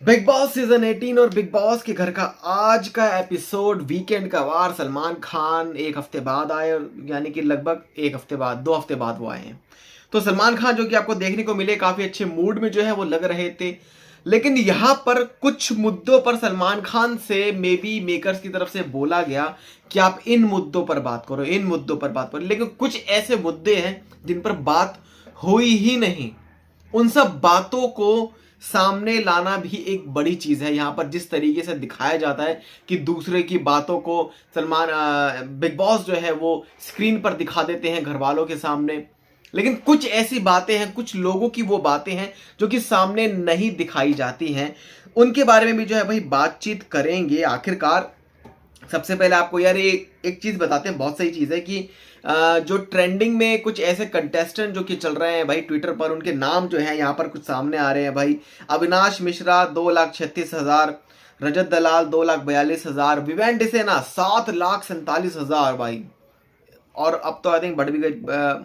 Big boss season 18 और big boss के घर का आज का एपिसोड वीकेंड का वार। सलमान खान एक हफ्ते बाद आए, यानी कि लगभग एक हफ्ते बाद, 2 हफ्ते बाद वो आए हैं। तो सलमान खान जो कि आपको देखने को मिले काफी अच्छे मूड में जो है वो लग रहे थे। लेकिन यहाँ पर कुछ मुद्दों पर सलमान खान से मे बी मेकर्स की तरफ से बोला गया कि आप इन मुद्दों पर बात करो, इन मुद्दों पर बात करो। लेकिन कुछ ऐसे मुद्दे हैं जिन पर बात हुई ही नहीं। उन सब बातों को सामने लाना भी एक बड़ी चीज है। यहां पर जिस तरीके से दिखाया जाता है कि दूसरे की बातों को सलमान बिग बॉस जो है वो स्क्रीन पर दिखा देते हैं घर वालों के सामने। लेकिन कुछ ऐसी बातें हैं, कुछ लोगों की वो बातें हैं जो कि सामने नहीं दिखाई जाती हैं। उनके बारे में भी जो है भाई बातचीत करेंगे। आखिरकार सबसे पहले आपको यार ये एक चीज बताते हैं, बहुत सही चीज है कि जो ट्रेंडिंग में कुछ ऐसे कंटेस्टेंट जो कि चल रहे हैं भाई ट्विटर पर, उनके नाम जो है यहाँ पर कुछ सामने आ रहे हैं भाई। अविनाश मिश्रा 2,36,000, रजत दलाल 2,42,000, विवेन डिसेना 7,47,000 भाई। और अब तो आई थिंक बढ़ भी गए,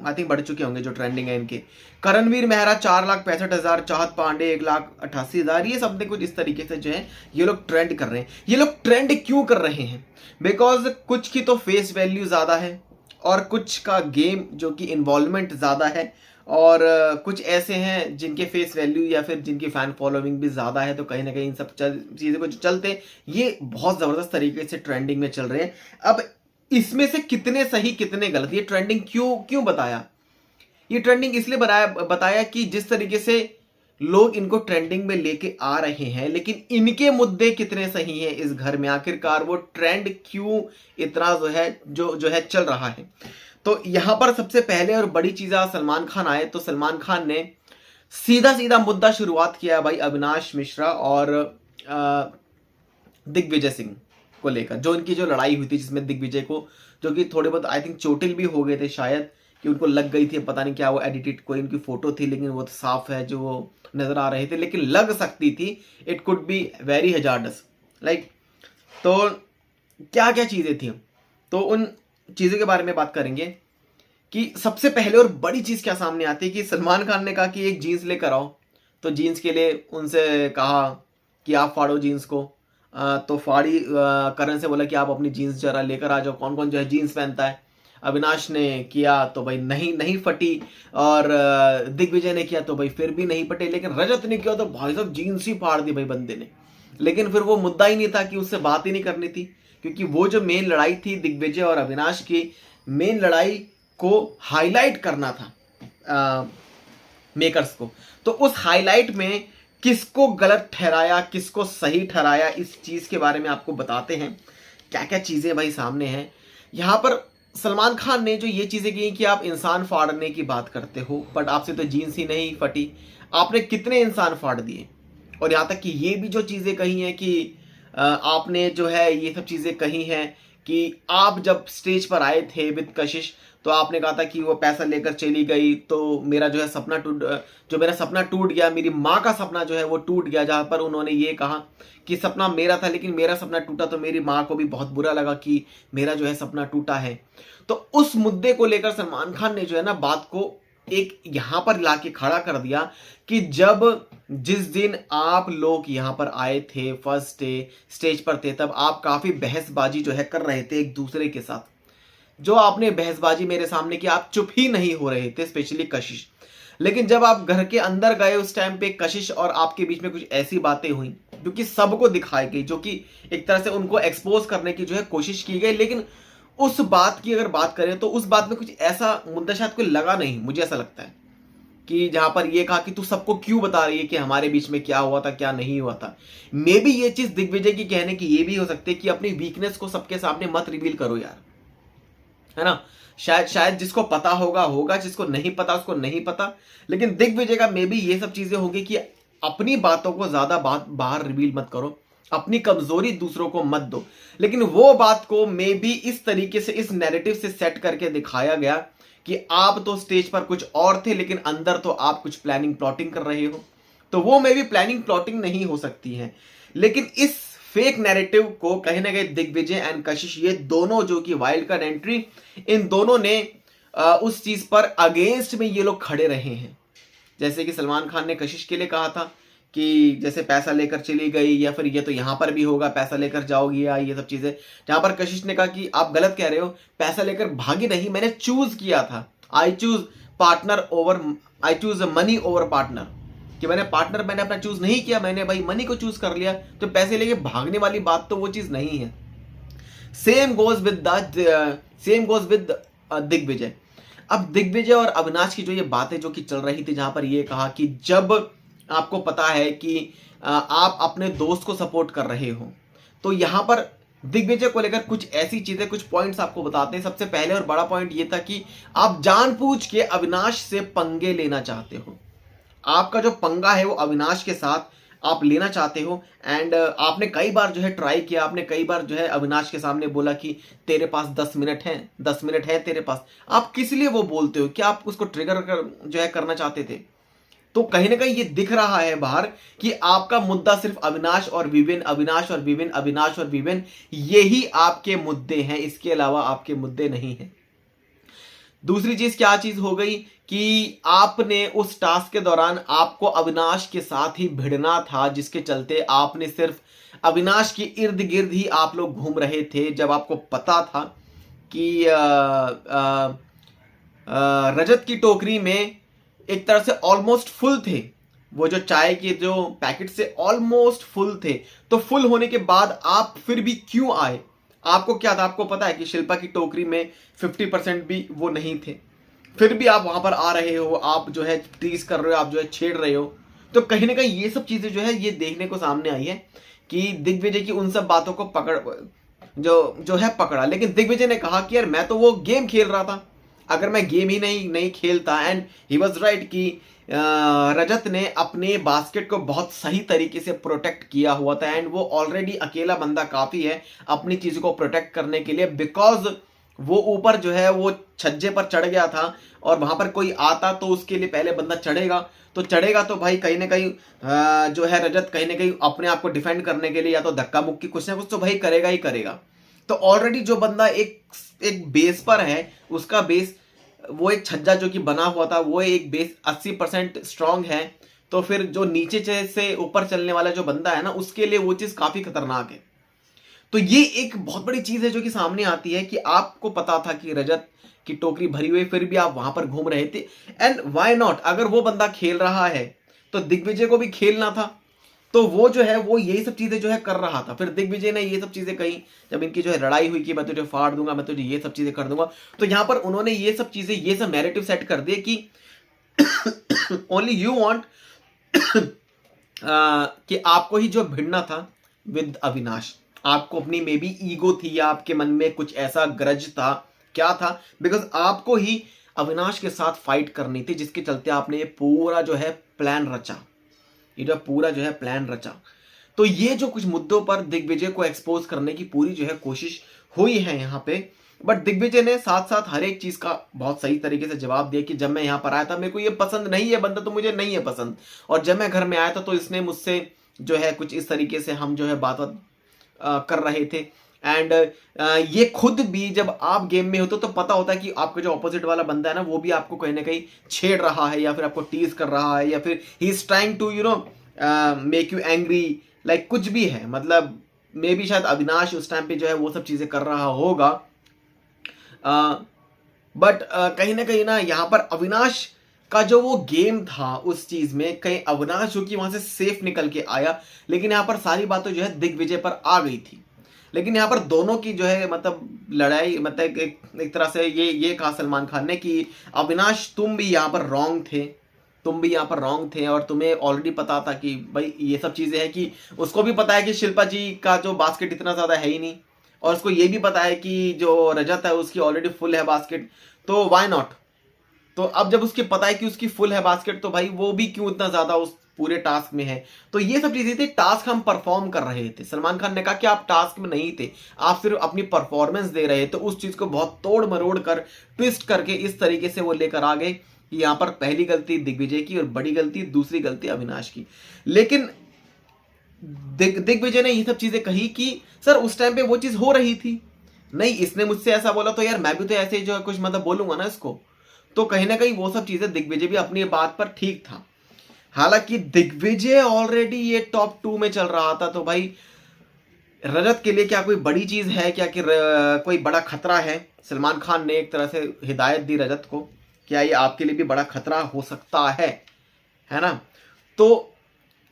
आई थिंक बढ़ चुके होंगे जो ट्रेंडिंग है इनके। करणवीर मेहरा 4,65,000, चाहत पांडे 1,88,000। ये सब कुछ इस तरीके से जो है ये लोग ट्रेंड कर रहे हैं। ये लोग ट्रेंड क्यों कर रहे हैं? बिकॉज कुछ की तो फेस वैल्यू ज़्यादा है और कुछ का गेम जो कि इन्वॉल्वमेंट ज़्यादा है, और कुछ ऐसे हैं जिनके फेस वैल्यू या फिर जिनकी फैन फॉलोइंग भी ज़्यादा है। तो कहीं ना कहीं इन सब चीज़ों को जो चलते ये बहुत ज़बरदस्त तरीके से ट्रेंडिंग में चल रहे हैं। अब इसमें से कितने सही कितने गलत, ये ट्रेंडिंग क्यों क्यों बताया? ये ट्रेंडिंग इसलिए बताया कि जिस तरीके से लोग इनको ट्रेंडिंग में लेके आ रहे हैं, लेकिन इनके मुद्दे कितने सही हैं इस घर में, आखिरकार वो ट्रेंड क्यों इतना जो है चल रहा है। तो यहां पर सबसे पहले और बड़ी चीज, सलमान खान आए तो सलमान खान ने सीधा सीधा मुद्दा शुरुआत किया भाई अविनाश मिश्रा और दिग्विजय सिंह को लेकर। जो इनकी जो लड़ाई हुई थी जिसमें दिग्विजय को जो कि थोड़े बहुत आई थिंक चोटिल भी हो गए थे शायद, कि उनको लग गई थी, पता नहीं क्या वो एडिटेड कोई उनकी फोटो थी, लेकिन वो तो साफ है जो वो नजर आ रहे थे, लेकिन लग सकती थी। It could be very hazardous like. तो क्या क्या चीजें थी, तो उन चीजों के बारे में बात करेंगे कि सबसे पहले और बड़ी चीज क्या सामने आती है कि सलमान खान ने कहा कि एक जीन्स लेकर आओ। तो जीन्स के लिए उनसे कहा कि आप फाड़ो जीन्स को। तो फाड़ी, करण से बोला कि आप अपनी जीन्स जरा लेकर आ जाओ, कौन कौन जो है जीन्स पहनता है। अविनाश ने किया तो भाई नहीं नहीं फटी, और दिग्विजय ने किया तो भाई फिर भी नहीं फटे, लेकिन रजत ने किया तो भाई साहब जीन्स ही फाड़ दी भाई बंदे ने। लेकिन फिर वो मुद्दा ही नहीं था कि उससे बात ही नहीं करनी थी, क्योंकि वो जो मेन लड़ाई थी दिग्विजय और अविनाश की, मेन लड़ाई को हाईलाइट करना था मेकर्स को। तो उस हाईलाइट में किसको गलत ठहराया, किसको सही ठहराया, इस चीज के बारे में आपको बताते हैं। क्या क्या चीजें भाई सामने हैं यहां पर। सलमान खान ने जो ये चीजें की कि आप इंसान फाड़ने की बात करते हो, बट आपसे तो जीन्स ही नहीं फटी, आपने कितने इंसान फाड़ दिए। और यहां तक कि ये भी जो चीजें कही हैं कि आपने जो है ये सब चीजें कही हैं कि आप जब स्टेज पर आए थे विद कशिश, तो आपने कहा था कि वो पैसा लेकर चली गई तो मेरा जो है सपना मेरा सपना टूट गया, मेरी माँ का सपना जो है वो टूट गया। जहां पर उन्होंने ये कहा कि सपना मेरा था लेकिन मेरा सपना टूटा, तो मेरी माँ को भी बहुत बुरा लगा कि मेरा जो है सपना टूटा है। तो उस मुद्दे को लेकर सलमान खान ने जो है ना बात को एक यहां पर लाके खड़ा कर दिया कि जिस दिन आप लोग यहां पर आए थे फर्स्ट डे स्टेज पर थे, तब आप काफी बहसबाजी जो है कर रहे थे एक दूसरे के साथ। जो आपने बहसबाजी मेरे सामने की, आप चुप ही नहीं हो रहे थे, स्पेशली कशिश। लेकिन जब आप घर के अंदर गए उस टाइम पे कशिश और आपके बीच में कुछ ऐसी बातें हुई जो कि सबको दिखाई गई, जो कि एक तरह से उनको एक्सपोज करने की जो है कोशिश की गई। लेकिन उस बात की अगर बात करें तो उस बात में कुछ ऐसा मुद्दा शायद कोई लगा नहीं, मुझे ऐसा लगता है कि जहां पर ये कहा कि तू सबको क्यों बता रही है कि हमारे बीच में क्या हुआ था क्या नहीं हुआ था। मे बी ये चीज दिग्विजय की कहने की ये भी हो सकती है कि अपनी वीकनेस को सबके सामने मत रिवील करो यार, है ना। शायद जिसको पता होगा होगा, जिसको नहीं पता उसको नहीं पता। लेकिन दिग्विजय का मे बी ये सब चीजें होगी कि अपनी बातों को ज्यादा बाहर रिवील मत करो, अपनी कमजोरी दूसरों को मत दो। लेकिन वो बात को मे बी इस तरीके से, इस नैरेटिव से सेट करके दिखाया गया कि आप तो स्टेज पर कुछ और थे लेकिन अंदर तो आप कुछ प्लानिंग प्लॉटिंग कर रहे हो। तो वो मे बी प्लानिंग प्लॉटिंग नहीं हो सकती है, लेकिन इस फेक नैरेटिव को कहीं ना कहीं दिग्विजय एंड कशिश, ये दोनों जो कि वाइल्ड कार्ड एंट्री, इन दोनों ने उस चीज पर अगेंस्ट में ये लोग खड़े रहे हैं। जैसे कि सलमान खान ने कशिश के लिए कहा था कि जैसे पैसा लेकर चली गई या फिर ये तो यहाँ पर भी होगा, पैसा लेकर जाओगी या ये सब चीजें। जहां पर कशिश ने कहा कि आप गलत कह रहे हो, पैसा लेकर भागी नहीं, मैंने चूज किया था, I choose money over partner, कि मैंने पार्टनर मैंने अपना चूज नहीं किया, मैंने भाई मनी को चूज कर लिया। तो पैसे लेके भागने वाली बात तो वो चीज नहीं है। Same goes with Digvijay. अब दिग्विजय और अविनाश की जो ये बातें जो कि चल रही थी, जहां पर ये कहा कि जब आपको पता है कि आप अपने दोस्त को सपोर्ट कर रहे हो, तो यहां पर दिग्विजय को लेकर कुछ ऐसी चीजें, कुछ पॉइंट्स आपको बताते हैं। सबसे पहले और बड़ा पॉइंट ये था कि आप जानबूझ के अविनाश से पंगे लेना चाहते हो। आपका जो पंगा है वो अविनाश के साथ आप लेना चाहते हो। एंड आपने कई बार जो है ट्राई किया, आपने कई बार जो है अविनाश के सामने बोला कि तेरे पास 10 मिनट हैं, 10 मिनट है तेरे पास। आप किस लिए वो बोलते हो? क्या आप उसको ट्रिगर जो है करना चाहते थे? तो कहीं ना कहीं ये दिख रहा है बाहर कि आपका मुद्दा सिर्फ अविनाश और विवेन, अविनाश और विवेन, अविनाश और विवेन, यही आपके मुद्दे हैं, इसके अलावा आपके मुद्दे नहीं हैं। दूसरी चीज क्या चीज हो गई कि आपने उस टास्क के दौरान आपको अविनाश के साथ ही भिड़ना था, जिसके चलते आपने सिर्फ अविनाश के इर्द गिर्द ही आप लोग घूम रहे थे, जब आपको पता था कि रजत की टोकरी में एक तरह से ऑलमोस्ट फुल थे, वो जो चाय के जो पैकेट से ऑलमोस्ट फुल थे। तो फुल होने के बाद आप फिर भी क्यों आए? आपको क्या था? आपको पता है कि शिल्पा की टोकरी में 50% भी वो नहीं थे, फिर भी आप वहां पर आ रहे हो, आप जो है टीज कर रहे हो, आप जो है छेड़ रहे हो। तो कहीं ना कहीं ये सब चीजें जो है ये देखने को सामने आई है कि दिग्विजय की उन सब बातों को जो है पकड़ा। लेकिन दिग्विजय ने कहा कि यार मैं तो वो गेम खेल रहा था, अगर मैं गेम ही नहीं खेलता, एंड ही वॉज राइट कि रजत ने अपने बास्केट को बहुत सही तरीके से प्रोटेक्ट किया हुआ था, एंड वो ऑलरेडी अकेला बंदा काफी है अपनी चीजों को प्रोटेक्ट करने के लिए, बिकॉज वो ऊपर जो है वो छज्जे पर चढ़ गया था, और वहां पर कोई आता तो उसके लिए पहले बंदा चढ़ेगा तो भाई कहीं ना कहीं जो है रजत कहीं ना कहीं अपने आप को डिफेंड करने के लिए या तो धक्का मुक्की कुछ ना कुछ तो भाई करेगा ही करेगा। तो ऑलरेडी जो बंदा एक बेस पर है, उसका बेस वो एक छज्जा जो कि बना हुआ था, वो एक बेस 80% स्ट्रांग है, तो फिर जो नीचे से ऊपर चलने वाला जो बंदा है ना, उसके लिए वो चीज काफी खतरनाक है। तो ये एक बहुत बड़ी चीज है जो कि सामने आती है कि आपको पता था कि रजत की टोकरी भरी हुई, फिर भी आप वहां पर घूम रहे थे। एंड व्हाई नॉट, अगर वो बंदा खेल रहा है तो दिग्विजय को भी खेलना था, तो वो जो है वो यही सब चीजें जो है कर रहा था। फिर दिग्विजय ने ये सब चीजें कही, जब इनकी जो है लड़ाई हुई कि मैं तुझे फाड़ दूंगा, मैं तुझे ये सब चीजें कर दूंगा, तो यहां पर उन्होंने ये सब चीजें, ये सब नैरेटिव सेट कर दिए कि ओनली यू वांट कि आपको ही जो भिड़ना था विद अविनाश, आपको अपनी मे बी ईगो थी या आपके मन में कुछ ऐसा ग्रज था, क्या था, बिकॉज आपको ही अविनाश के साथ फाइट करनी थी, जिसके चलते आपने ये पूरा जो है प्लान रचा, ये जो पूरा जो है प्लान रचा। तो ये जो कुछ मुद्दों पर दिग्विजय को एक्सपोज करने की पूरी जो है कोशिश हुई है यहाँ पे, बट दिग्विजय ने साथ साथ हर एक चीज का बहुत सही तरीके से जवाब दिया कि जब मैं यहाँ पर आया था मेरे को ये पसंद नहीं है बंदा, तो मुझे नहीं है पसंद, और जब मैं घर में आया था तो इसने मुझसे जो है कुछ इस तरीके से हम जो है बात कर रहे थे। एंड ये खुद भी जब आप गेम में होते तो पता होता है कि आपका जो ऑपोजिट वाला बंदा है ना, वो भी आपको कहीं ना कहीं छेड़ रहा है, या फिर आपको टीज कर रहा है, या फिर he is trying to make you angry, like कुछ भी है, मतलब मे बी शायद अविनाश उस टाइम पे जो है वो सब चीजें कर रहा होगा। बट कहीं ना यहाँ पर अविनाश का जो वो गेम था उस चीज में, कहीं अविनाश जो कि वहां से सेफ निकल के आया, लेकिन यहाँ पर सारी बातें जो है दिग्विजय पर आ गई थी। लेकिन यहाँ पर दोनों की जो है मतलब लड़ाई, मतलब एक तरह से ये कहा सलमान खान ने कि अविनाश तुम भी यहाँ पर रॉन्ग थे, और तुम्हें ऑलरेडी पता था कि भाई ये सब चीजें हैं, कि उसको भी पता है कि शिल्पा जी का जो बास्केट इतना ज्यादा है ही नहीं, और उसको ये भी पता है कि जो रजत है उसकी ऑलरेडी फुल है बास्केट, तो व्हाई नॉट। तो अब जब उसके पता है कि उसकी फुल है बास्केट, तो भाई वो भी क्यों इतना ज्यादा उस पूरे टास्क में है। तो ये सब चीजें थी, टास्क हम परफॉर्म कर रहे थे। सलमान खान ने कहा कि आप टास्क में नहीं थे, आप सिर्फ अपनी परफॉर्मेंस दे रहे थे। उस चीज को बहुत तोड़ मरोड़ कर ट्विस्ट करके इस तरीके से वो लेकर आ गए कि यहाँ पर पहली गलती दिग्विजय की और बड़ी गलती, दूसरी गलती अविनाश की। लेकिन दिग्विजय ने ये सब चीजें कही कि सर उस टाइम पे वो चीज हो रही थी, नहीं इसने मुझसे ऐसा बोला तो यार मैं भी तो ऐसे ही जो कुछ मतलब बोलूंगा ना इसको। तो कहीं ना कहीं वो सब चीजें दिग्विजय भी अपनी बात पर ठीक था। हालांकि दिग्विजय ऑलरेडी ये टॉप 2 में चल रहा था, तो भाई रजत के लिए क्या कोई बड़ी चीज है क्या कि कोई बड़ा खतरा है? सलमान खान ने एक तरह से हिदायत दी रजत को, क्या ये आपके लिए भी बड़ा खतरा हो सकता है ना? तो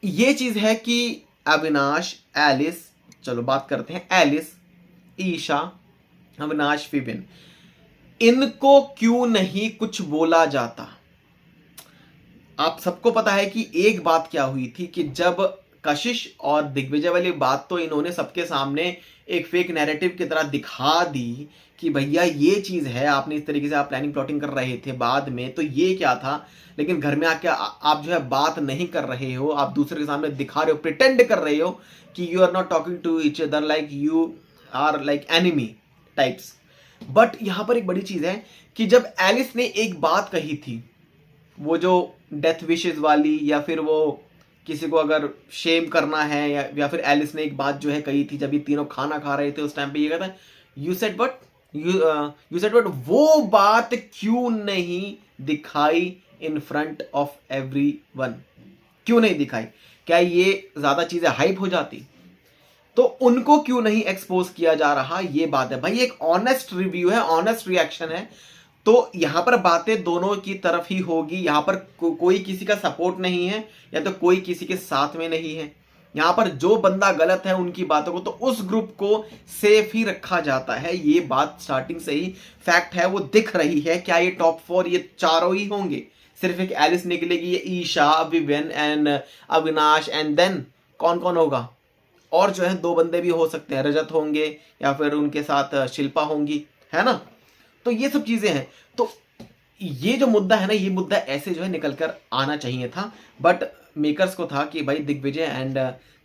ये चीज है कि अविनाश, एलिस, चलो बात करते हैं एलिस, ईशा, अविनाश, विवेन, इनको क्यों नहीं कुछ बोला जाता? आप सबको पता है कि एक बात क्या हुई थी कि जब कशिश और दिग्विजय वाली बात तो इन्होंने सबके सामने एक फेक नैरेटिव की तरह दिखा दी कि भैया ये चीज है, आपने इस तरीके से आप प्लानिंग प्लॉटिंग कर रहे थे बाद में, तो ये क्या था, लेकिन घर में आके आप जो है बात नहीं कर रहे हो, आप दूसरे के सामने दिखा रहे हो, प्रिटेंड कर रहे हो कि you are not talking to each other, like you are like enemy types. But यहां पर एक बड़ी चीज है कि जब एलिस ने एक बात कही थी, वो जो डेथ विशेस वाली, या फिर वो किसी को अगर शेम करना है, या फिर एलिस ने एक बात जो है कही थी जब ये तीनों खाना खा रहे थे उस टाइम पे, ये कहता है you said what, you said what, वो बात क्यों नहीं दिखाई इन फ्रंट ऑफ एवरीवन? क्यों नहीं दिखाई? क्या ये ज्यादा चीजें हाइप हो जाती? तो उनको क्यों नहीं एक्सपोज किया जा रहा? ये बात है भाई, एक ऑनेस्ट रिव्यू है, ऑनेस्ट रिएक्शन है, तो यहां पर बातें दोनों की तरफ ही होगी। यहां पर कोई किसी का सपोर्ट नहीं है, या तो कोई किसी के साथ में नहीं है। यहां पर जो बंदा गलत है उनकी बातों को, तो उस ग्रुप को सेफ ही रखा जाता है। ये बात स्टार्टिंग से ही फैक्ट है, वो दिख रही है। क्या ये टॉप 4 ये चारों ही होंगे? सिर्फ एक एलिस निकलेगी, ये Isha, Viven and Avinash, and then कौन कौन होगा? और जो है 2 बंदे भी हो सकते हैं, रजत होंगे या फिर उनके साथ शिल्पा होंगी, है ना? तो ये सब चीजें हैं। तो ये जो मुद्दा है ना, ये मुद्दा ऐसे जो है निकल कर आना चाहिए था, बट मेकर्स को था कि भाई दिग्विजय एंड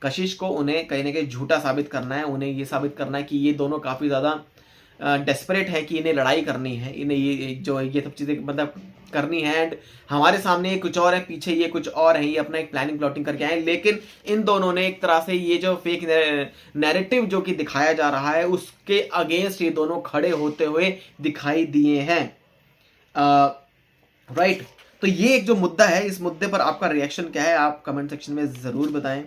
कशिश को उन्हें कहीं ना कहीं झूठा साबित करना है, उन्हें ये साबित करना है कि ये दोनों काफी ज्यादा डेस्परेट है, कि इन्हें लड़ाई करनी है, इन्हें ये सब चीजें मतलब करनी है, एंड हमारे सामने ये कुछ और है, पीछे ये कुछ और है, ये अपना एक प्लानिंग प्लॉटिंग करके आए। लेकिन इन दोनों ने एक तरह से ये जो फेक नैरेटिव जो कि दिखाया जा रहा है उसके अगेंस्ट ये दोनों खड़े होते हुए दिखाई दिए हैं। राइट। तो ये एक जो मुद्दा है, इस मुद्दे पर आपका रिएक्शन क्या है, आप कमेंट सेक्शन में जरूर बताएं।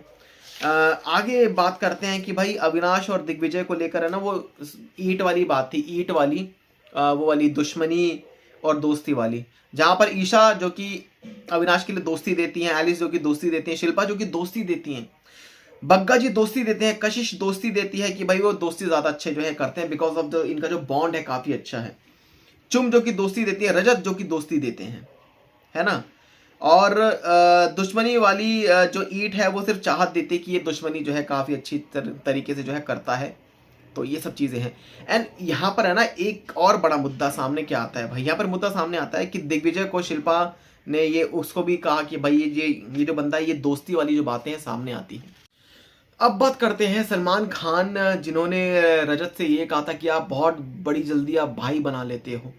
आगे बात करते हैं कि भाई अविनाश और दिग्विजय को लेकर है ना, वो ईंट वाली बात थी, ईंट वाली वो वाली दुश्मनी और दोस्ती वाली, जहां पर ईशा जो कि अविनाश के लिए दोस्ती देती हैं, एलिस जो कि दोस्ती देती हैं, शिल्पा जो कि दोस्ती देती हैं, बग्गा जी दोस्ती देते हैं, कशिश दोस्ती देती है कि भाई वो दोस्ती ज्यादा अच्छे जो है करते हैं, बिकॉज ऑफ द इनका जो बॉन्ड है काफी अच्छा है। चुम जो कि दोस्ती देती है, रजत जो कि दोस्ती देते हैं, है ना? और दुश्मनी वाली जो ईट है वो सिर्फ चाहत देती है कि ये दुश्मनी जो है काफी अच्छी तरीके से जो है करता है। तो ये सब चीजें हैं। एंड यहाँ पर है ना एक और बड़ा मुद्दा सामने क्या आता है भाई, यहाँ पर मुद्दा सामने आता है कि दिग्विजय को शिल्पा ने ये उसको भी कहा कि भाई ये जो बंदा है, ये दोस्ती वाली जो बातें हैं सामने आती हैं। अब बात करते हैं सलमान खान, जिन्होंने रजत से ये कहा था कि आप बहुत बड़ी जल्दी आप भाई बना लेते हो।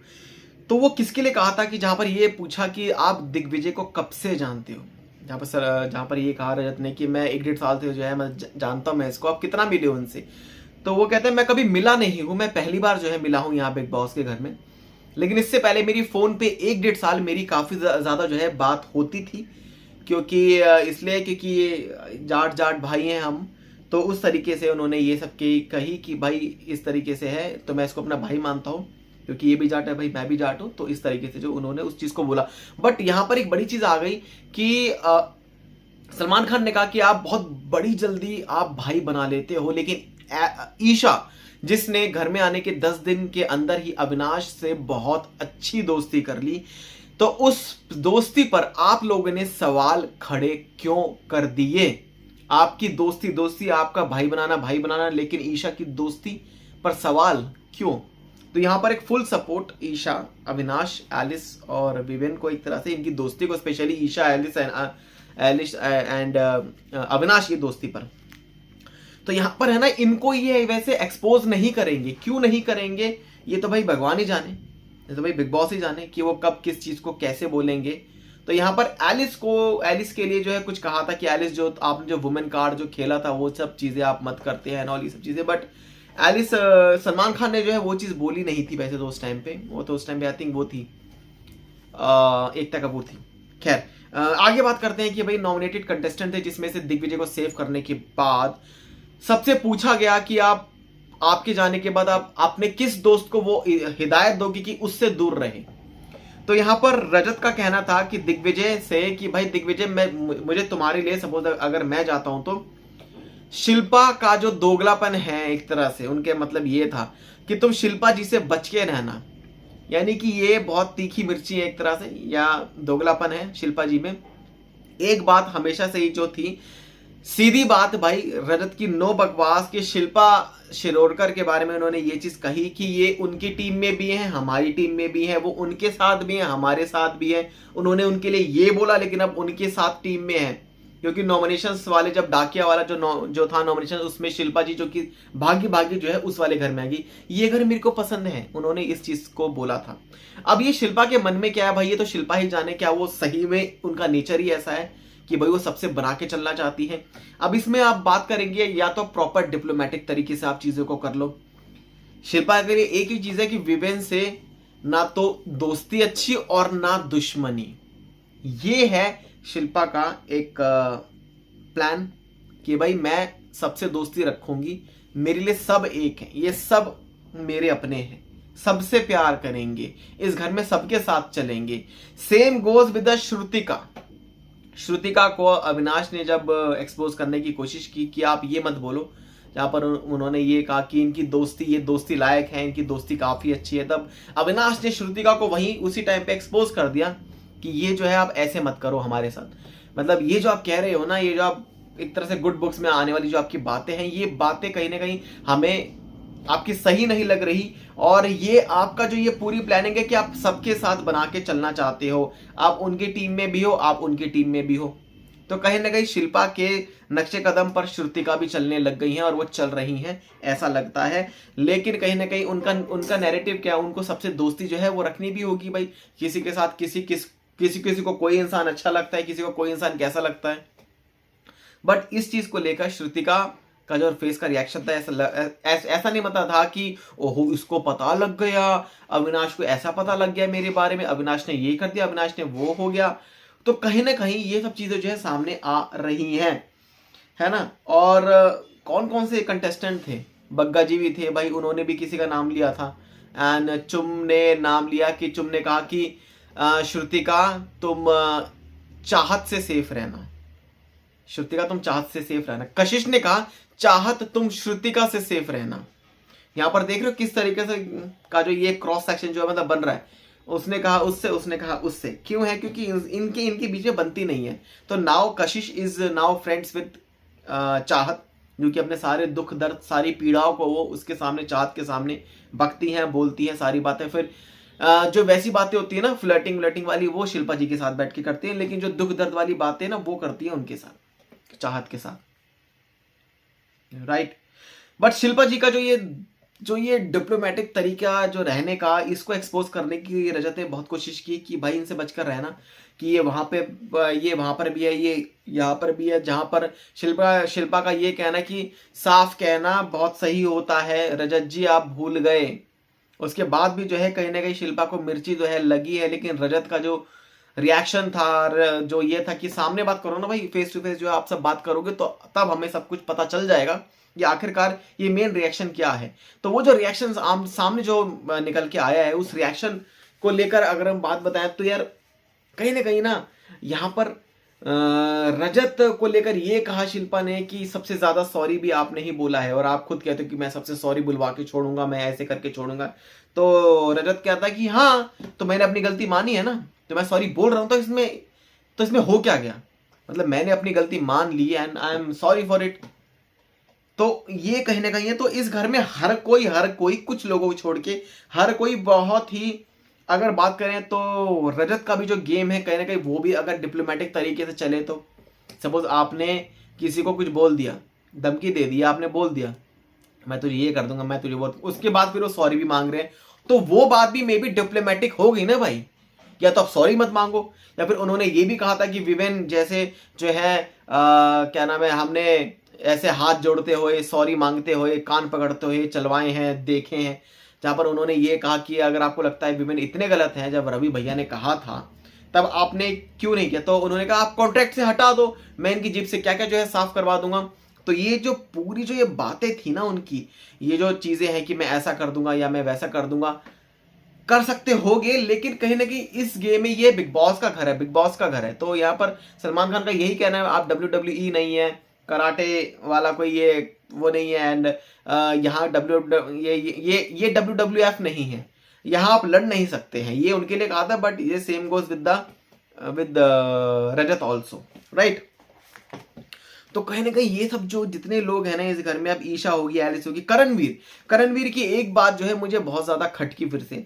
तो वो किसके लिए कहा था कि जहां पर ये पूछा कि आप दिग्विजय को कब से जानते हो, जहां पर ये कहा रजत ने कि मैं 1-1.5 साल से जो है मैं जानता हूं मैं इसको, आप कितना मिले उनसे? तो वो कहते हैं मैं कभी मिला नहीं हूं, मैं पहली बार जो है मिला हूं यहाँ बिग बॉस के घर में, लेकिन इससे पहले मेरी फोन पे 1-1.5 साल मेरी काफी ज्यादा जो है बात होती थी, क्योंकि इसलिए क्योंकि ये जाट जाट भाई हैं हम। तो उस तरीके से उन्होंने ये सब कही कि भाई इस तरीके से है तो मैं इसको अपना भाई मानता हूँ, क्योंकि ये भी जाट है भाई, मैं भी जाट हूँ। तो इस तरीके से जो उन्होंने उस चीज को बोला। बट यहाँ पर एक बड़ी चीज आ गई कि सलमान खान ने कहा कि आप बहुत बड़ी जल्दी आप भाई बना लेते हो, लेकिन ईशा जिसने घर में आने के 10 दिन के अंदर ही अविनाश से बहुत अच्छी दोस्ती कर ली, तो उस दोस्ती पर आप लोगों ने सवाल खड़े क्यों कर दिए? आपकी दोस्ती दोस्ती, आपका भाई बनाना, लेकिन ईशा की दोस्ती पर सवाल क्यों? तो यहां पर एक full support Isha, Avinash, Alice और विवेन को, एक तरह से इनकी दोस्ती को, specially Isha, Alice and Avinash की दोस्ती पर। तो यहां पर है ना, इनको ये वैसे एक्सपोज नहीं करेंगे। क्यों नहीं करेंगे ये तो भाई भगवान ही जाने, ये तो भाई बिग बॉस ही जाने कि वो कब किस चीज को कैसे बोलेंगे। तो यहाँ पर एलिस के लिए जो है कुछ कहा था कि एलिस जो आपने जो वुमेन कार्ड जो खेला था वो सब चीजें आप मत करते हैं और ये सब चीजें। बट एलिस, सलमान खान ने जो है वो चीज बोली नहीं थी वैसे तो उस टाइम पे, वो तो उस टाइम पे आई थिंक वो थी एकता कपूर थी। खैर आगे बात करते हैं कि भाई नॉमिनेटेड कंटेस्टेंट थे जिसमें से दिग्विजय को सेव करने के बाद सबसे पूछा गया कि आपके जाने के बाद आप आपने किस दोस्त को वो हिदायत दोगे कि उससे दूर रहे। तो यहां पर रजत का कहना था कि दिग्विजय से कि भाई दिग्विजय मुझे तुम्हारे लिए सपोज अगर मैं जाता हूं तो शिल्पा का जो दोगलापन है एक तरह से उनके मतलब ये था कि तुम शिल्पा जी से बच के रहना, यानी कि ये बहुत तीखी मिर्ची है एक तरह से या दोगलापन है शिल्पा जी में। एक बात हमेशा से ही जो थी सीधी बात भाई रजत की नो बकवास कि शिल्पा शिरोडकर के बारे में उन्होंने ये चीज कही कि ये उनकी टीम में भी है हमारी टीम में भी है, वो उनके साथ भी है हमारे साथ भी है। उन्होंने उनके लिए ये बोला लेकिन अब उनके साथ टीम में है, क्योंकि नॉमिनेशंस वाले जब डाकिया वाला जो था नॉमिनेशन उसमें शिल्पा जी जो कि भागी भागी जो है उस वाले घर में आ गई, ये घर मेरे को पसंद है, उन्होंने इस चीज को बोला था। अब ये शिल्पा के मन में क्या है भाई ये तो शिल्पा ही जाने, क्या वो सही में उनका नेचर ही ऐसा है कि भाई वो सबसे बना के चलना चाहती है। अब इसमें आप बात करेंगे या तो प्रॉपर डिप्लोमेटिक तरीके से आप चीजों को कर लो। शिल्पा के लिए एक ही चीज है कि विवेन से ना तो दोस्ती अच्छी और ना दुश्मनी, ये है शिल्पा का एक प्लान कि भाई मैं सबसे दोस्ती रखूंगी, मेरे लिए सब एक है, ये सब मेरे अपने हैं, सबसे प्यार करेंगे, इस घर में सबके साथ चलेंगे। Same goes with Shrutika. Shrutika को अविनाश ने जब एक्सपोज करने की कोशिश की कि आप ये मत बोलो, जहां पर उन्होंने ये कहा कि इनकी दोस्ती ये दोस्ती लायक है, इनकी दोस्ती काफी अच्छी है, तब अविनाश ने श्रुतिका को वहीं उसी टाइम पे एक्सपोज कर दिया कि ये जो है आप ऐसे मत करो हमारे साथ। मतलब ये जो आप कह रहे हो ना, ये जो आप एक तरह से गुड बुक्स में आने वाली जो आपकी बातें हैं, ये बातें कहीं ना कहीं हमें आपकी सही नहीं लग रही। और ये आपका जो ये पूरी प्लानिंग है कि आप सबके साथ बना के चलना चाहते हो, आप उनकी टीम में भी हो आप उनकी टीम में भी हो, तो कहीं ना कहीं शिल्पा के नक्शे कदम पर श्रुतिका भी चलने लग गई हैं और वो चल रही हैं ऐसा लगता है। लेकिन कहीं ना कहीं उनका नैरेटिव क्या है, उनको सबसे दोस्ती जो है वो रखनी भी होगी भाई। किसी के साथ किसी को कोई इंसान अच्छा लगता है, किसी को कोई इंसान कैसा लगता है। बट इस चीज को लेकर श्रुतिका का जो फेस का रिएक्शन था ऐसा नहीं पता था कि ओहो इसको पता लग गया, अविनाश को ऐसा पता लग गया मेरे बारे में, अविनाश ने ये कर दिया, अविनाश ने वो हो गया। तो कहीं ना कहीं ये सब चीजें जो है सामने आ रही हैं, है ना। और कौन कौन से कंटेस्टेंट थे, बग्गा जी भी थे भाई, उन्होंने भी किसी का नाम लिया था। एंड चुम ने नाम लिया कि चुम ने कहा कि श्रुतिका तुम चाहत से सेफ रहना, श्रुतिका तुम चाहत से सेफ रहना। कशिश ने कहा चाहत तुम श्रुतिका से सेफ रहना। यहां पर देख रहे हो किस तरीके से का जो ये क्रॉस सेक्शन जो है मतलब बन रहा है। उसने कहा उससे, उसने कहा उससे, क्यों है क्योंकि इनके बीच में बनती नहीं है। तो now Kashish is now friends with चाहत, जो कि अपने सारे दुख दर्द सारी पीड़ाओं को वो उसके सामने चाहत के सामने बकती हैं, बोलती हैं सारी बातें। फिर जो वैसी बातें होती है ना फ्लर्टिंग वाली, वो शिल्पा जी के साथ बैठ के करती है, लेकिन जो दुख दर्द वाली बातें ना वो करती है उनके साथ, चाहत के साथ, राइट। बट शिल्पा जी का जो ये डिप्लोमेटिक तरीका जो रहने का, इसको एक्सपोज करने की रजत ने बहुत कोशिश की कि भाई इनसे बचकर रहना, कि ये वहां पर भी है, ये यहाँ पर भी है। जहां पर शिल्पा का ये कहना कि साफ कहना बहुत सही होता है, रजत जी आप भूल गए। उसके बाद भी जो है कहीं ना कहीं शिल्पा को मिर्ची जो है लगी है, लेकिन रजत का जो रिएक्शन था जो ये था कि सामने बात करो ना भाई, फेस टू फेस जो आप सब बात करोगे तो तब हमें सब कुछ पता चल जाएगा ये आखिरकार ये मेन रिएक्शन क्या है। तो वो जो रिएक्शन सामने जो निकल के आया है, उस रिएक्शन को लेकर अगर हम बात बताएं तो यार कहीं ना यहाँ पर रजत को लेकर ये कहा शिल्पा ने कि सबसे ज्यादा सॉरी भी आपने ही बोला है, और आप खुद कहते हो कि मैं सबसे सॉरी बुलवा के छोड़ूंगा, मैं ऐसे करके छोड़ूंगा। तो रजत कहता है कि हाँ तो मैंने अपनी गलती मानी है ना, तो मैं सॉरी बोल रहा हूं, तो इसमें हो क्या गया, मतलब मैंने अपनी गलती मान ली and I am sorry for it. तो ये कहीं ना कहीं है। तो इस घर में हर कोई कुछ लोगों को छोड़ के हर कोई बहुत ही, अगर बात करें तो रजत का भी जो गेम है कहीं ना कहीं वो भी अगर डिप्लोमेटिक तरीके से चले, तो सपोज आपने किसी को कुछ बोल दिया, धमकी दे दी, आपने बोल दिया मैं तुझे ये कर दूंगा, मैं तुझे बहुत, उसके बाद फिर वो सॉरी भी मांग रहे हैं, तो वो बात भी मे बी डिप्लोमेटिक हो गई ना भाई। या तो आप सॉरी मत मांगो, या फिर उन्होंने ये भी कहा था कि विवेन जैसे जो है क्या नाम है, हमने ऐसे हाथ जोड़ते हुए सॉरी मांगते हुए कान पकड़ते हुए चलवाए हैं, देखे हैं। जहां पर उन्होंने ये कहा कि अगर आपको लगता है विमेन इतने गलत हैं, जब रवि भैया ने कहा था तब आपने क्यों नहीं किया? तो उन्होंने कहा आप कॉन्ट्रैक्ट से हटा दो, मैं इनकी जेब से क्या क्या जो है साफ करवा दूंगा। तो ये जो पूरी जो ये बातें थी ना उनकी, ये जो चीजें हैं कि मैं ऐसा कर दूंगा या मैं वैसा कर दूंगा, कर सकते होगे, लेकिन कहीं ना कहीं इस गेम में ये बिग बॉस का घर है, बिग बॉस का घर है। तो यहाँ पर सलमान खान का यही कहना है, आप WWE नहीं है, कराटे वाला कोई ये वो नहीं है, एंड यहाँ ये WWF नहीं है, यहाँ आप लड़ नहीं सकते हैं, ये उनके लिए कहा था। बट ये same goes with Rajat also, right. तो कहीं ना कहीं ये सब जो जितने लोग हैं ना इस घर में, अब ईशा होगी, एलिस होगी, करणवीर की एक बात जो है मुझे बहुत ज्यादा खटकी फिर से,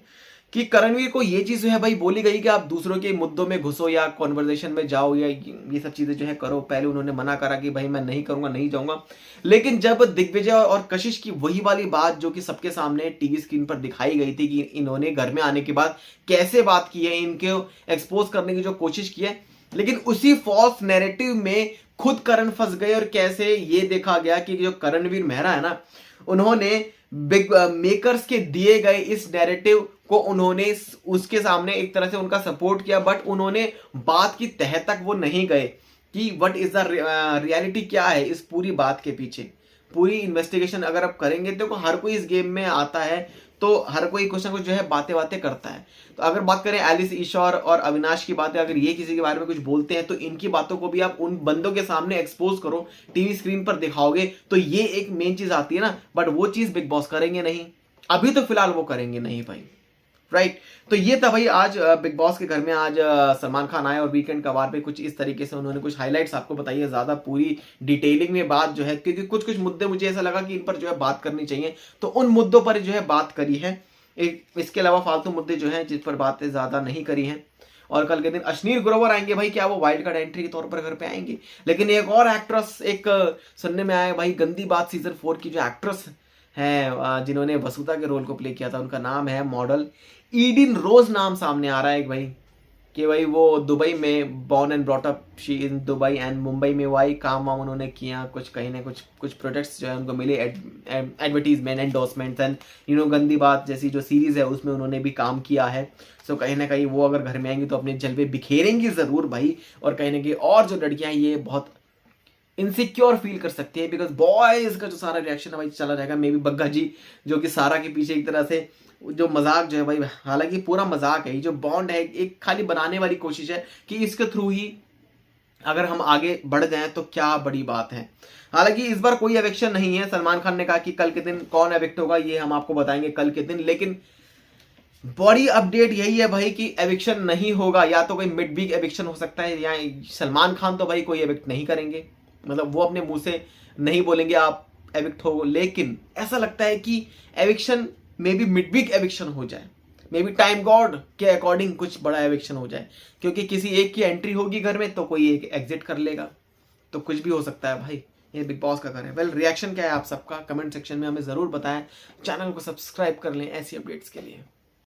कि करणवीर को ये चीज जो है भाई बोली गई कि आप दूसरों के मुद्दों में घुसो या कॉन्वर्जेशन में जाओ या ये सब चीजें जो है करो। पहले उन्होंने मना करा कि भाई मैं नहीं करूंगा, नहीं जाऊंगा, लेकिन जब दिग्विजय और कशिश की वही वाली बात जो कि सबके सामने टीवी स्क्रीन पर दिखाई गई थी कि इन्होंने घर में आने के बाद कैसे बात की है, इनके एक्सपोज करने की जो कोशिश की है, लेकिन उसी फॉल्स नैरेटिव में खुद करण फंस गए। और कैसे ये देखा गया कि जो करणवीर मेहरा है ना, उन्होंने बिग मेकर्स के दिए गए इस नैरेटिव को उन्होंने उसके सामने एक तरह से उनका सपोर्ट किया, बट उन्होंने बात की तह तक वो नहीं गए कि व्हाट इज द रियलिटी, क्या है इस पूरी बात के पीछे। पूरी इन्वेस्टिगेशन अगर आप करेंगे तो हर कोई इस गेम में आता है, तो हर कोई कुछ ना कुछ जो है बातें करता है। तो अगर बात करें एलिस, ईशा और अविनाश की बातें, अगर ये किसी के बारे में कुछ बोलते हैं तो इनकी बातों को भी आप उन बंदों के सामने एक्सपोज करो, टीवी स्क्रीन पर दिखाओगे, तो ये एक मेन चीज आती है ना। बट वो चीज बिग बॉस करेंगे नहीं, अभी तो फिलहाल वो करेंगे नहीं भाई, राइट। तो ये था भाई आज बिग बॉस के घर में आज सलमान खान आए और वीकेंड कवार पे कुछ इस तरीके से उन्होंने कुछ हाइलाइट्स आपको बताई है, ज्यादा पूरी डिटेलिंग में बात जो है, क्योंकि कुछ कुछ मुद्दे मुझे ऐसा लगा कि इन पर जो है बात करनी चाहिए, तो उन मुद्दों पर जो है बात करी है। इसके अलावा फालतू मुद्दे जो है जिस पर बातें ज्यादा नहीं करी हैं। और कल के दिन अश्नीर ग्रोवर आएंगे भाई, क्या वो वाइल्ड कार्ड एंट्री के तौर पर घर पे आएंगे? लेकिन एक और एक्ट्रेस, एक सुनने में आया भाई, गंदी बात सीजन 4 की जो एक्ट्रेस है जिन्होंने वसुधा के रोल को प्ले किया था, उनका नाम है मॉडल ईडिन रोज, नाम सामने आ रहा है भाई, कि भाई वो दुबई में born and brought up, she in Dubai and Mumbai में वही काम वाम उन्होंने किया, कुछ कहीं ना कुछ प्रोजेक्ट्स जो है उनको मिले, एडवर्टीजमेंट, एंडोर्समेंट्स, एंड गंदी बात जैसी जो सीरीज है उसमें उन्होंने भी काम किया है। सो कहीं ना कहीं वो अगर घर में आएंगी तो अपने जलवे बिखेरेंगी जरूर भाई। और कहीं ना कहीं और जो लड़कियां ये बहुत इनसिक्योर फील कर सकती है, बिकॉज बॉयज का जो सारा रिएक्शन है भाई चला रहेगा। मे बी बग्गा जी जो कि सारा के पीछे एक तरह से जो मजाक जो है भाई, हालांकि पूरा मजाक है, ये जो बॉन्ड है एक खाली बनाने वाली कोशिश है कि इसके थ्रू ही अगर हम आगे बढ़ जाए तो क्या बड़ी बात है। हालांकि इस बार कोई एविक्शन नहीं है, सलमान खान ने कहा कि कल के दिन कौन एविक्ट होगा ये हम आपको बताएंगे कल के दिन, लेकिन बड़ी अपडेट यही है भाई कि एविक्शन नहीं होगा, या तो कोई मिड वीक एविक्शन हो सकता है, या सलमान खान तो भाई कोई एविक्ट नहीं करेंगे, मतलब वो अपने मुंह से नहीं बोलेंगे आप एविक्ट हो। लेकिन ऐसा लगता है कि eviction maybe mid week eviction हो जाए, मे बी टाइम गॉड के अकॉर्डिंग कुछ बड़ा एविक्शन हो जाए, क्योंकि किसी एक की एंट्री होगी घर में तो कोई एक एग्जिट कर लेगा, तो कुछ भी हो सकता है भाई। ये बिग बॉस का घर है। वेल, रिएक्शन क्या है आप सबका कमेंट सेक्शन में हमें जरूर बताएं, चैनल को सब्सक्राइब कर लें ऐसी अपडेट्स के लिए।